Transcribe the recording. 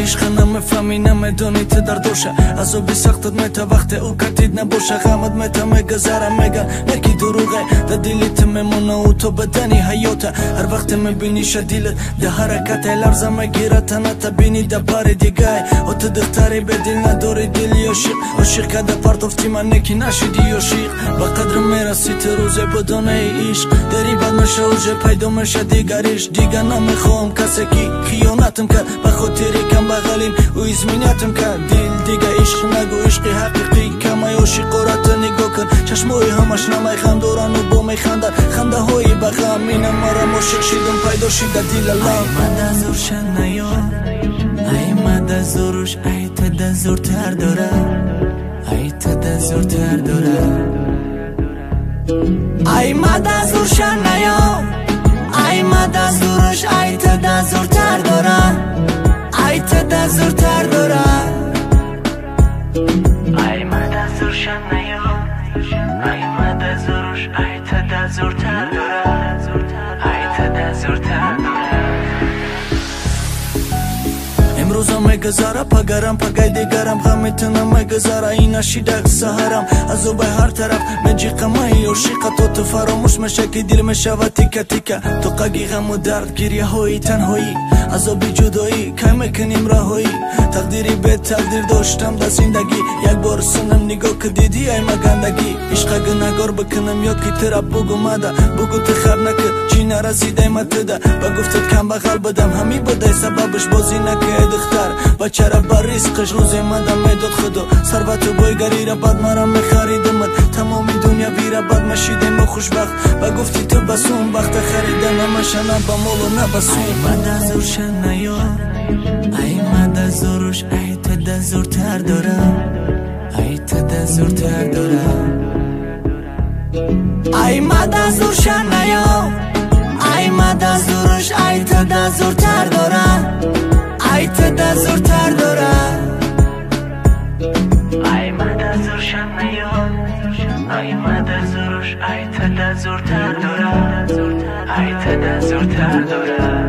عشق نمیفهمی نمیدونی تو در دوشه از او بی سختت میتا وقت او کتید نباشه غمت میتا میگذره میگه یکی دروغه در دیلیت میمونه و تو بدنی حیاته هر وقت میبینی شدیلت ده حرکت لرزه میگیره تنت بینی ده بار دیگه و تو دختری به دل نداری دلی عاشق که ده پرتفتی من نکی نشدی عاشق با قدر میرسی تو روزه بدونه عشق داری بد میشه اوجه پیدا میشه دیگریش دیگه نمیخوام کسی که خیانتم کرد به خاطری کم بغلیم و ازمینتم کرد دل دیگه عشق نگو عشق حقیقی کمای عاشق قرات نگاه کن چشمای همش نمیخند دورن و با میخندن خنده های بغم اینم مرم عاشق شیدم پیدا شیده دل الله ای مد از روشن نیار ای مد از روش ای تد زورتر داره ای تد زورتر داره ای مد از روشن نیار ای مد از روش ای تد زورتر داره ای تد زورتر داره ای مد از روشن نیار ای مد از روش ای تد زورتر داره ای تد زورتر داره امروزم میگذره پگرم پگای دیگرم غم میتونم میگذره این شیدک سهرم از او به هر طرف میجی قمای عاشق تو فراموش میشه که دل میشود تیکه تیکه تو قگی غم و درد گریه های تنهایی از او بی جدایی که میکنیم رهایی تقدیری به تقدیر داشتم در زندگی یک بار سنم نگاه که دیدی ای مگندگی عشق گناهگار بکنم یاد که ترا بگو مده بگو تو خر نکه چی نرسیده متده با گفتت کم بغل بدم همی بوده سببش بازی نکه دختر بچه را بر ریسقش روز مدم میداد خدا ثروت و بایگری را بد مرم میخریدم تمامی دنیا بیره بد مشیدم و خوشبخت و گفتی تو بسون وقت خریدن همشنم با مولو نبسون ای مد از روشن نیار ای مد از روش ای تد زورتر داره ای تد زورتر داره ای مد از روشن نیار ای مد از روش ای تد زورتر داره ای تد زورتر داره ای مد از روشن نیار ای مد از روش ای تد زورتر داره ای تد زورتر داره